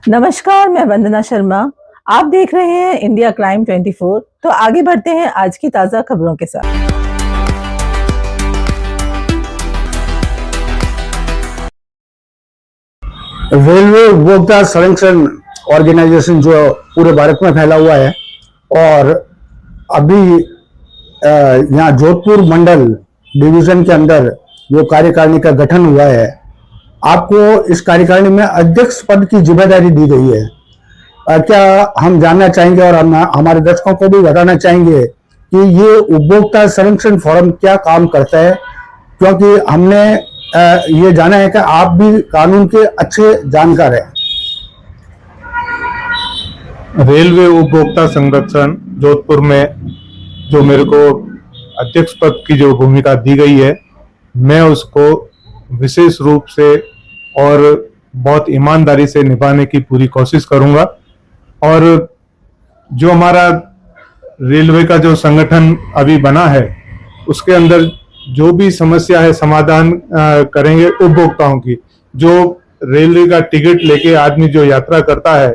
नमस्कार, मैं वंदना शर्मा। आप देख रहे हैं इंडिया क्राइम 24। तो आगे बढ़ते हैं आज की ताज़ा खबरों के साथ। रेलवे उपभोक्ता संरक्षण ऑर्गेनाइजेशन जो पूरे भारत में फैला हुआ है और अभी यहाँ जोधपुर मंडल डिवीजन के अंदर जो कार्यकारिणी का गठन हुआ है, आपको इस कार्यकारिणी में अध्यक्ष पद की जिम्मेदारी दी गई है। क्या हम जानना चाहेंगे और हम हमारे दर्शकों को भी बताना चाहेंगे कि ये उपभोक्ता संरक्षण फोरम क्या काम करता है, क्योंकि हमने ये जाना है कि आप भी कानून के अच्छे जानकार हैं। रेलवे उपभोक्ता संरक्षण जोधपुर में जो मेरे को अध्यक्ष पद की जो भूमिका दी गई है, मैं उसको विशेष रूप से और बहुत ईमानदारी से निभाने की पूरी कोशिश करूंगा। और जो हमारा रेलवे का जो संगठन अभी बना है, उसके अंदर जो भी समस्या है समाधान करेंगे उपभोक्ताओं की। जो रेलवे का टिकट लेके आदमी जो यात्रा करता है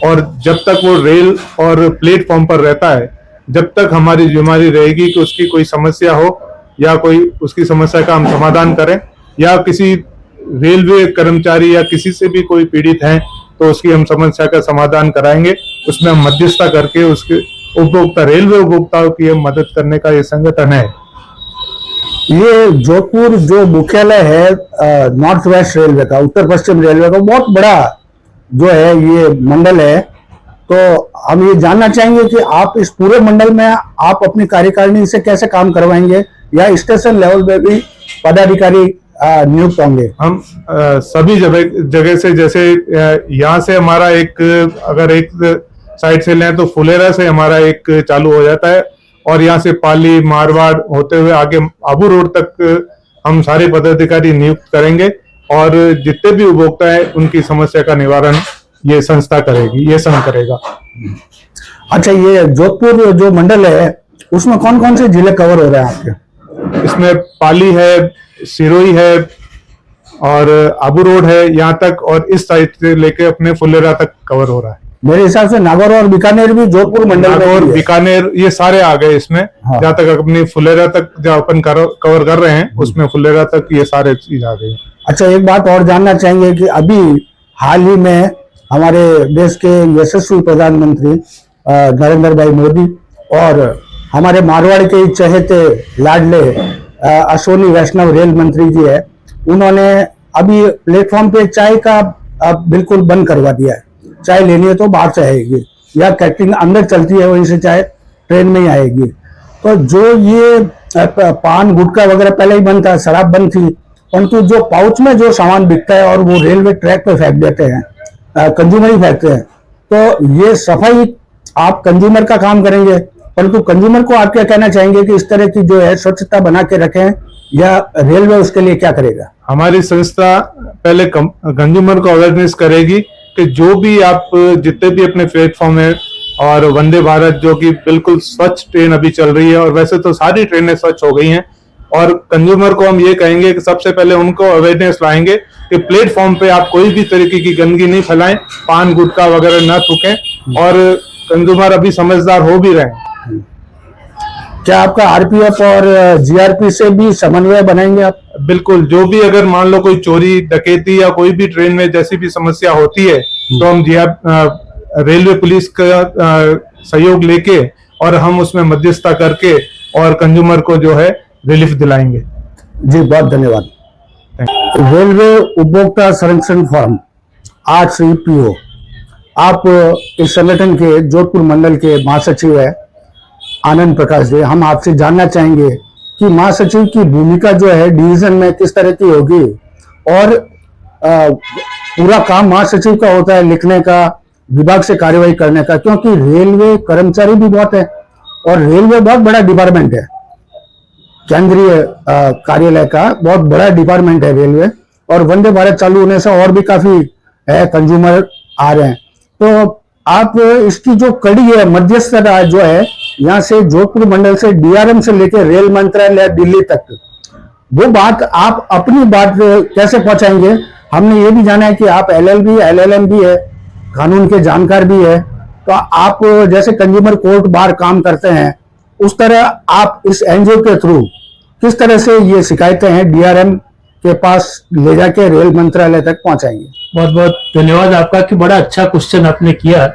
और जब तक वो रेल और प्लेटफॉर्म पर रहता है, जब तक हमारी जिम्मेदारी रहेगी कि उसकी कोई समस्या हो या कोई उसकी समस्या का हम समाधान करें, या किसी रेलवे कर्मचारी या किसी से भी कोई पीड़ित है तो उसकी हम समस्या का समाधान कराएंगे। उसमें हम मध्यस्थता करके उसके उपभोक्ता रेलवे उपभोक्ताओं की हम मदद करने का ये संगठन है। ये जोधपुर जो मुख्यालय है नॉर्थ वेस्ट रेलवे का, उत्तर पश्चिम रेलवे का बहुत बड़ा जो है ये मंडल है। तो हम ये जानना चाहेंगे कि आप इस पूरे मंडल में आप अपनी कार्यकारिणी से कैसे काम करवाएंगे, या स्टेशन लेवल पे भी पदाधिकारी नियुक्त होंगे? हम सभी जगह से, जैसे यहाँ से हमारा अगर एक साइड से लें तो फुलेरा से हमारा एक चालू हो जाता है, और यहाँ से पाली मारवाड़ होते हुए आगे आबू रोड तक हम सारे पदाधिकारी नियुक्त करेंगे, और जितने भी उपभोक्ता है उनकी समस्या का निवारण ये संस्था करेगी, ये संघ करेगा। अच्छा, ये जोधपुर जो मंडल है उसमें कौन कौन से जिले कवर हो रहे हैं आपके? इसमें पाली है, सिरोही है और आबू रोड है यहाँ तक, और इस साइड से लेके अपने फुलेरा तक कवर हो रहा है। मेरे हिसाब से नागौर और बीकानेर भी जोधपुर मंडल में, नागौर बीकानेर ये सारे आ गए इसमें। हाँ। जहाँ तक अपनी फुलेरा तक जो अपन कवर कर रहे हैं, उसमें फुलेरा तक ये सारे चीज आ गए। अच्छा, एक बात और जानना चाहेंगे कि अभी हाल ही में हमारे देश के यशस्वी प्रधानमंत्री नरेंद्र भाई मोदी और हमारे मारवाड़ के चहेते लाडले अश्विनी वैष्णव रेल मंत्री जी है, उन्होंने अभी प्लेटफॉर्म पे चाय का बिल्कुल बंद करवा दिया है। चाय लेनी है तो बाहर से आएगी, या कैटरिंग अंदर चलती है वहीं से चाय ट्रेन में ही आएगी। तो जो ये पान गुटखा वगैरह पहले ही बंद था, शराब बंद थी, परंतु जो पाउच में जो सामान बिकता है और वो रेलवे ट्रैक पे फेंक देते हैं, कंज्यूमर ही फेंकते हैं। तो ये सफाई आप कंज्यूमर का काम करेंगे, परंतु कंज्यूमर को आप क्या कहना चाहेंगे कि इस तरह की जो है स्वच्छता बना के रखें, या रेलवे उसके लिए क्या करेगा? हमारी संस्था पहले कंज्यूमर को अवेयरनेस करेगी कि जो भी आप जितने भी अपने प्लेटफॉर्म है, और वंदे भारत जो कि बिल्कुल स्वच्छ ट्रेन अभी चल रही है, और वैसे तो सारी ट्रेनें स्वच्छ हो गई हैं, और कंज्यूमर को हम ये कहेंगे कि सबसे पहले उनको अवेयरनेस लाएंगे कि प्लेटफॉर्म पे आप कोई भी तरीके की गंदगी नहीं फैलाएं, पान गुटखा वगैरह ना थूकें, और कंज्यूमर अभी समझदार हो भी रहे हैं। क्या आपका आरपीएफ और जीआरपी से भी समन्वय बनाएंगे आप? बिल्कुल, जो भी अगर मान लो कोई चोरी डकैती या कोई भी ट्रेन में जैसी भी समस्या होती है, तो हम रेलवे पुलिस का सहयोग लेके और हम उसमें मध्यस्थता करके और कंज्यूमर को जो है रिलीफ दिलाएंगे। जी, बहुत धन्यवाद। रेलवे उपभोक्ता संरक्षण फोरम RCPO, आप इस संगठन के जोधपुर मंडल के महासचिव है आनंद प्रकाश जी। हम आपसे जानना चाहेंगे कि महासचिव की भूमिका जो है डिवीजन में किस तरह की होगी, और पूरा काम महासचिव का होता है लिखने का, विभाग से कार्यवाही करने का, क्योंकि रेलवे कर्मचारी भी बहुत है और रेलवे बहुत बड़ा डिपार्टमेंट है, केंद्रीय कार्यालय का बहुत बड़ा डिपार्टमेंट है रेलवे, और वंदे भारत चालू होने से और भी काफी है कंज्यूमर आ रहे हैं। तो आप इसकी जो कड़ी है मध्यस्थता जो है, यहाँ से जोधपुर मंडल से DRM से लेकर रेल मंत्रालय दिल्ली तक, वो बात आप अपनी बात कैसे पहुंचाएंगे? हमने ये भी जाना है कि आप LLB LLM भी है, कानून के जानकार भी है, तो आप जैसे कंज्यूमर कोर्ट बार काम करते हैं, उस तरह आप इस एनजीओ के थ्रू किस तरह से ये शिकायतें हैं डीआरएम के पास ले जाके रेल मंत्रालय तक पहुंचाएंगे? बहुत बहुत धन्यवाद आपका कि बड़ा अच्छा क्वेश्चन आपने किया।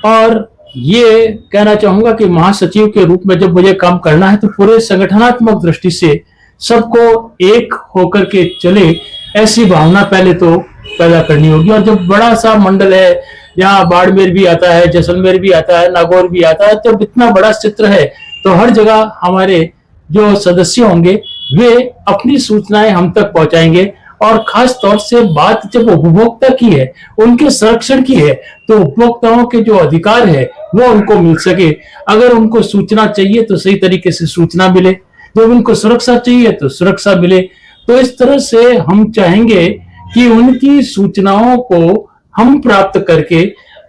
और ये कहना चाहूंगा कि महासचिव के रूप में जब मुझे काम करना है तो पूरे संगठनात्मक दृष्टि से सबको एक होकर के चले, ऐसी भावना पहले तो पैदा करनी होगी। और जब बड़ा सा मंडल है, यहाँ बाड़मेर भी आता है, जैसलमेर भी आता है, नागौर भी आता है, तो इतना बड़ा क्षेत्र है, तो हर जगह हमारे जो सदस्य होंगे वे अपनी सूचनाएं हम तक पहुंचाएंगे। और खास तौर से बात जब उपभोक्ता की है, उनके संरक्षण की है, तो उपभोक्ताओं के जो अधिकार है वो उनको मिल सके। अगर उनको सूचना चाहिए तो सही तरीके से सूचना मिले, जब उनको सुरक्षा चाहिए तो सुरक्षा मिले। तो इस तरह से हम चाहेंगे कि उनकी सूचनाओं को हम प्राप्त करके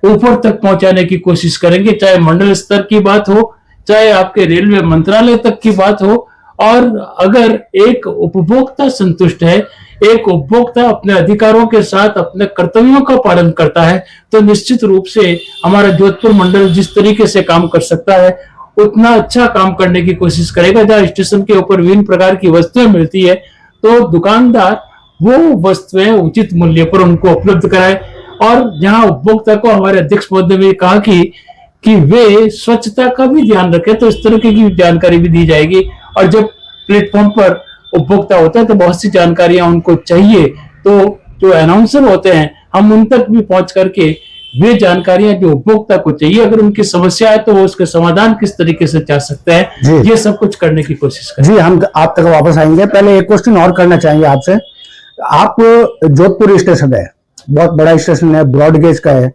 ऊपर तक पहुंचाने की कोशिश करेंगे, चाहे मंडल स्तर की बात हो, चाहे आपके रेलवे मंत्रालय तक की बात हो। और अगर एक उपभोक्ता संतुष्ट है, एक उपभोक्ता अपने अधिकारों के साथ अपने कर्तव्यों का पालन करता है, तो निश्चित रूप से हमारा जोधपुर मंडल जिस तरीके से काम कर सकता है उतना अच्छा काम करने की कोशिश करेगा। जहाँ स्टेशन के ऊपर विभिन्न प्रकार की वस्तुएं मिलती है, तो दुकानदार वो वस्तुएं उचित मूल्य पर उनको उपलब्ध कराए। और जहां उपभोक्ता को हमारे अध्यक्ष महोदय ने कहा कि वे स्वच्छता का भी ध्यान रखें, तो इस तरह की जानकारी भी दी जाएगी। और जब प्लेटफॉर्म पर उपभोक्ता होता है तो बहुत सी जानकारियां उनको चाहिए, तो जो अनाउंसर होते हैं हम उन तक भी पहुंच करके वे जानकारियां जो उपभोक्ता को चाहिए, अगर उनकी समस्या है तो वो उसके समाधान किस तरीके से चाह सकते हैं, ये सब कुछ करने की कोशिश करें। जी, हम आप तक वापस आएंगे। पहले एक क्वेश्चन और करना चाहेंगे आपसे। आप जोधपुर स्टेशन है, बहुत बड़ा स्टेशन है, ब्रॉड गेज का है,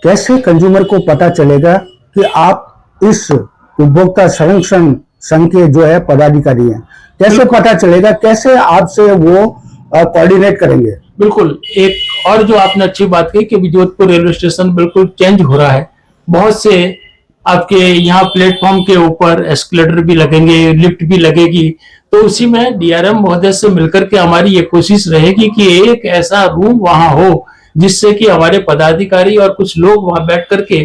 कैसे कंज्यूमर को पता चलेगा कि आप इस उपभोक्ता संरक्षण संघ के जो है पदाधिकारी हैं? कैसे पता चलेगा, कैसे आपसे वो कोऑर्डिनेट करेंगे? बिल्कुल, एक और जो आपने अच्छी बात कही कि जोधपुर रेलवे स्टेशन बिल्कुल चेंज हो रहा है। बहुत से आपके यहाँ प्लेटफॉर्म के ऊपर एस्केलेटर भी लगेंगे, लिफ्ट भी लगेगी, तो उसी में डीआरएम महोदय से मिलकर के हमारी ये कोशिश रहेगी कि एक ऐसा रूम वहां हो जिससे कि हमारे पदाधिकारी और कुछ लोग वहां बैठ करके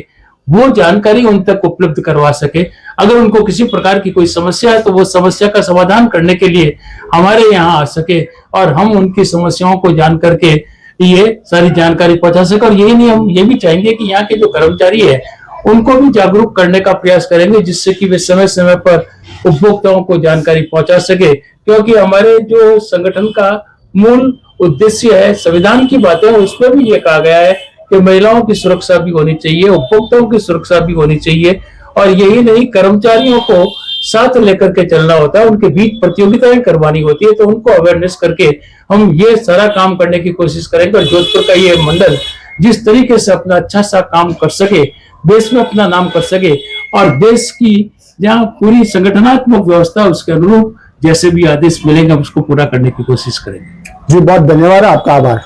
वो जानकारी उन तक उपलब्ध करवा सके। अगर उनको किसी प्रकार की कोई समस्या है तो वो समस्या का समाधान करने के लिए हमारे यहाँ आ सके और हम उनकी समस्याओं को जान करके ये सारी जानकारी पहुंचा सके। और यही नहीं, हम ये भी चाहेंगे कि यहाँ के जो कर्मचारी है उनको भी जागरूक करने का प्रयास करेंगे, जिससे कि वे समय समय पर उपभोक्ताओं को जानकारी पहुंचा सके। क्योंकि हमारे जो संगठन का मूल उद्देश्य है, संविधान की बातें, उसमें भी ये कहा गया है कि महिलाओं की सुरक्षा भी होनी चाहिए, उपभोक्ताओं की सुरक्षा भी होनी चाहिए। और यही नहीं, कर्मचारियों को साथ लेकर के चलना होता है, उनके बीच प्रतियोगिताएं करवानी होती है, तो उनको अवेयरनेस करके हम ये सारा काम करने की कोशिश करेंगे। और जोधपुर का ये मंडल जिस तरीके से अपना अच्छा सा काम कर सके, देश में अपना नाम कर सके, और देश की जहाँ पूरी संगठनात्मक व्यवस्था उसके अनुरूप जैसे भी आदेश मिलेंगे हम उसको पूरा करने की कोशिश करेंगे। जी, बहुत धन्यवाद, आपका आभार।